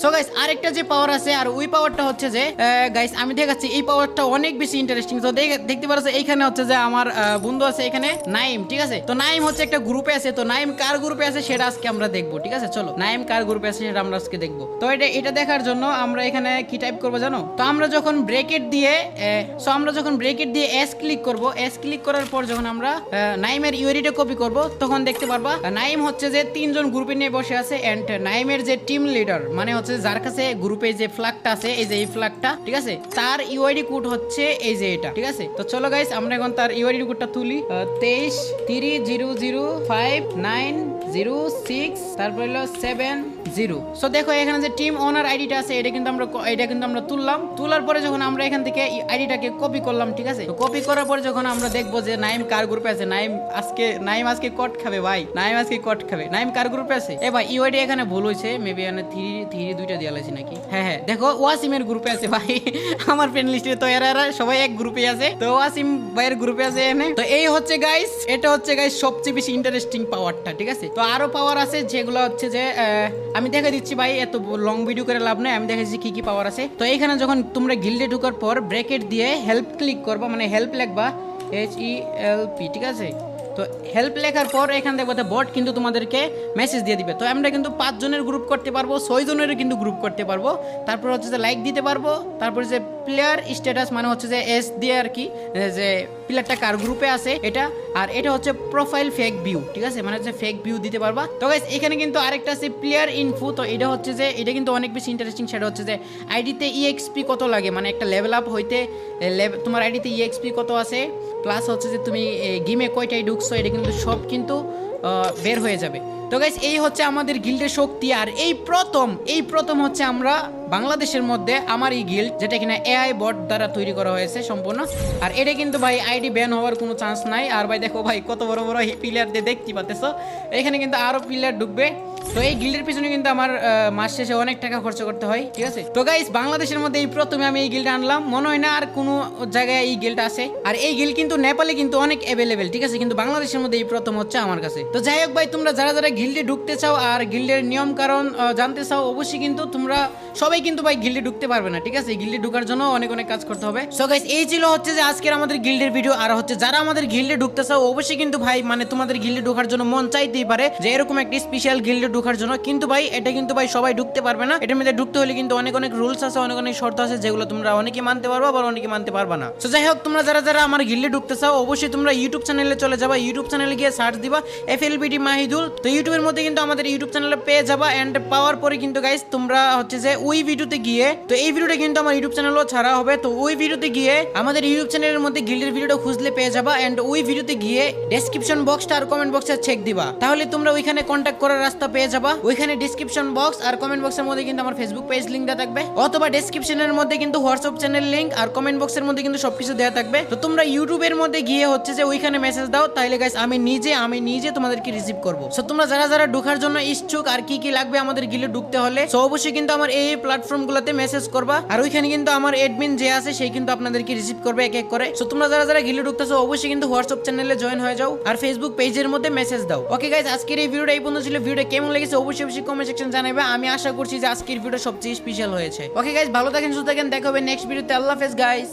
So guys আরেকটা যে পাওয়ার আছে আর ওই পাওয়ারটা হচ্ছে যে গাইস আমি দেখাচ্ছি এই পাওয়ারটা অনেক বেশি ইন্টারেস্টিং। তো দেখতে পারছো এইখানে হচ্ছে যে আমার বন্ধু আছে এখানে নাইম, ঠিক আছে। তো নাইম হচ্ছে একটা গ্রুপে আছে, তো নাইম কার গ্রুপে আছে সেটা আজকে আমরা দেখবো, ঠিক আছে। চলো নাইম কার গ্রুপে আছে সেটা আমরা আজকে দেখবো। তো এটা দেখার জন্য আমরা এখানে কি টাইপ করবো জানো? তো আমরা যখন ব্রেকেট দিয়ে এস ক্লিক করব, এস ক্লিক করার পর যখন আমরা নাইমের ইউআইডিটা কপি করব তখন দেখতে পারবা নাইম হচ্ছে যে তিনজন গ্রুপে নিয়ে বসে আছে এন্ড নাইমের যে টিম লিডার মানে হচ্ছে যার কাছে গ্রুপে যে ফ্ল্যাগটা আছে, এই যে এই ফ্ল্যাগটা, ঠিক আছে, তার ইউআইডি কোড হচ্ছে এই যে এটা, ঠিক আছে। তো চলো গাইস আমরা এখন তার ইউআইডি কোডটা তুলি 2330059006 তারপর হলো 70। সো দেখো এখানে যে টিম ওনার আইডিটা আছে এটা কিন্তু আমরা তুললাম। তোলার পরে যখন আমরা এখান থেকে আইডিটাকে কপি করলাম, ঠিক আছে। তো কপি করার পরে যখন আমরা দেখবো যে নাইম কার গ্রুপে আছে, নাইম আজকে কট খাবে ভাই, নাইম আজকে কট খাবে। নাইম কার গ্রুপে আছে? এ ভাই ইউআইডি এখানে ভুল হয়েছে, মেবি এখানে থ্রি দুইটা দেওয়া আছে নাকি। হ্যাঁ দেখো ওয়াসিমের গ্রুপে আছে ভাই আমার ফ্রেন্ড লিস্টে তো এরা সবাই এক গ্রুপে আছে, তো ওয়াসিম ভাইয়ের গ্রুপে আছে এখানে। তো এই হচ্ছে গাইস, এটা হচ্ছে গাইস সবচেয়ে বেশি ইন্টারেস্টিং পাওয়ারটা, ঠিক আছে। তো আরো পাওয়ার আছে যেগুলো হচ্ছে যে আমি দেখে দিচ্ছি ভাই, এত লং ভিডিও করে লাভ নেই, আমি দেখেছি কি কি পাওয়ার আছে। তো এইখানে যখন তোমরা গিল্ডে ঢোকার পর ব্র্যাকেট দিয়ে হেল্প ক্লিক করবা, মানে হেল্প লিখবা HELP, ঠিক আছে। তো হেল্প লেখার পর এখান থেকে বট কিন্তু তোমাদেরকে মেসেজ দিয়ে দিবে। তো আমরা কিন্তু 5 জনের গ্রুপ করতে পারবো, 6 জনেরও কিন্তু গ্রুপ করতে পারবো। তারপর হচ্ছে যে লাইক দিতে পারবো, তারপর যে প্লেয়ার স্ট্যাটাস মানে হচ্ছে যে এস দিয়ে আর কি, যে প্লেয়ারটা কার গ্রুপে আছে এটা, আর এটা হচ্ছে প্রোফাইল ফেক ভিউ, ঠিক আছে, মানে হচ্ছে ফেক ভিউ দিতে পারবা। তো গাইস এখানে কিন্তু আরেকটা আছে প্লেয়ার ইনফো। তো এটা হচ্ছে যে এটা কিন্তু অনেক বেশি ইন্টারেস্টিং, সেটা হচ্ছে যে আইডিতে ইএক্সপি কত লাগে, মানে একটা লেভেল আপ হইতে তোমার আইডিতে ইএক্সপি কত আছে, প্লাস হচ্ছে যে তুমি গেমে কয়টাই ঢুকছো, এটা কিন্তু সব কিন্তু বের হয়ে যাবে। তো গাইস এই হচ্ছে আমাদের গিল্ডের শক্তি। আর এই প্রথম হচ্ছে আমরা বাংলাদেশের মধ্যে আমার এই গিল্ড, যেটা কিনা এআই বট দ্বারা তৈরি করা হয়েছে সম্পূর্ণ। আর এটা কিন্তু ভাই আইডি ব্যান হওয়ার কোনো চান্স নাই। আর ভাই দেখো ভাই কত বড় বড় প্লেয়ার দিয়ে দেখতে পাচ্ছ, এখানে কিন্তু আরো প্লেয়ার ঢুকবে। তো এই গিল্ডের পিছনে কিন্তু আমার মাস শেষে অনেক টাকা খরচ করতে হয়, ঠিক আছে। তো গাইস বাংলাদেশের মধ্যে এই প্রথমে আমি এই গিল্ড আনলাম, মনে হয় না আর কোনো জায়গায় এই গিল্ড আছে। আর এই গিল্ড কিন্তু নেপালে কিন্তু অনেক অ্যাভেলেবেল, ঠিক আছে, কিন্তু বাংলাদেশের মধ্যে এই প্রথম হচ্ছে আমার কাছে। তো যাই হোক ভাই, তোমরা যারা যারা গিল্ডে ঢুকতে চাও আর গিল্ডের নিয়ম কারণ জানতে চাও, অবশ্যই কিন্তু তোমরা সবাই কিন্তু ভাই গিল্ডে ঢুকতে পারবে না, ঠিক আছে। গিল্ডে ঢোকার জন্য অনেক কাজ করতে হবে। সো গাইস এই ছিল হচ্ছে যে আজকের আমাদের গিল্ডের ভিডিও। আর হচ্ছে যারা আমাদের গিল্ডে ঢুকতে চাও অবশ্যই কিন্তু ভাই, মানে তোমাদের গিল্ডে ঢোকার জন্য মন চাইতেই পারে যে এরকম একটা স্পেশাল গিল্ডে ঢোকার জন্য, কিন্তু ভাই এটা কিন্তু ভাই সবাই ঢুকতে পারবে না। এটার মধ্যে ঢুকতে হলে কিন্তু অনেক রুলস আছে, অনেক শর্ত আছে, যেগুলো তোমরা অনেকে মানতে পারবা আবার অনেকে মানতে পারবা না। তো যাই হোক, তোমরা যারা আমার গিল্ডে ঢুকতে চাও অবশ্যই তোমরা ইউটিউব চ্যানেলে চলে যাবা, ইউটিউব চ্যানেলে গিয়ে সার্চ দিবা FLBD মাহিদুল। তো ইউটিউবের মধ্যে কিন্তু আমাদের ইউটিউব চ্যানেলে পেয়ে যাবা। এন্ড পাওয়ার পরে কিন্তু গাইস তোমরা হচ্ছে যে ওই ভিডিওতে গিয়ে, তো এই ভিডিওটা কিন্তু আমার ইউটিউব চ্যানেলও ছাড়া হবে, তো ওই ভিডিওতে গিয়ে আমাদের ইউটিউব চ্যানেলের মধ্যে গিল্ডের ভিডিওটা খুঁজলে পেয়ে যাবা। এন্ড ওই ভিডিওতে গিয়ে ডেসক্রিপশন বক্সটা আর কমেন্ট বক্সে চেক দিবা, তাহলে তোমরা ওইখানে কন্ট্যাক্ট করার রাস্তা পেয়ে যাবা। ওইখানে ডেসক্রিপশন বক্স আর কমেন্ট বক্সের মধ্যে কিন্তু আমার ফেসবুক পেজ লিংক দেওয়া থাকবে, অথবা ডেসক্রিপশনের মধ্যে কিন্তু হোয়াটসঅ্যাপ চ্যানেল লিংক আর কমেন্ট বক্সের মধ্যে কিন্তু সবকিছু দেওয়া থাকবে। তো তোমরা ইউটিউবের মধ্যে গিয়ে হচ্ছে যে ওইখানে মেসেজ দাও, তাহলে গাইস আমি নিজে তোমাদেরকে রিসিভ করব। সো তোমরা যারা ঢোকার জন্য ইচ্ছুক আর কি লাগবে আমাদের গিল্ডে ঢুকতে হলে, সো অবশ্যই কিন্তু আমার এই প্ল্যাটফর্মগুলোতে মেসেজ করবা। আর ওইখানে কিন্তু আমার অ্যাডমিন যে আছে সেই কিন্তু আপনাদেরকে রিসিভ করবে এক এক করে। সো তোমরা যারা গিল্ডে ঢুকতেছো অবশ্যই কিন্তু হোয়াটসঅ্যাপ চ্যানেলে জয়েন হয়ে যাও আর ফেসবুক পেজের মধ্যে মেসেজ দাও। ওকে গাইস, আজকের এই ভিডিওটা এই পর্যন্ত ছিল। ভিডিওটা কেমন লেগেছে অবশ্যই কমেন্ট সেকশন জানাবে। আমি আশা করছি যে আজকের ভিডিও সবচেয়ে স্পেশাল হয়েছে। ওকে গাইস, ভালো থাকেন, সুস্থ থাকেন, দেখা হবে নেক্সট ভিডিওতে। আল্লাহ হাফেজ গাইস।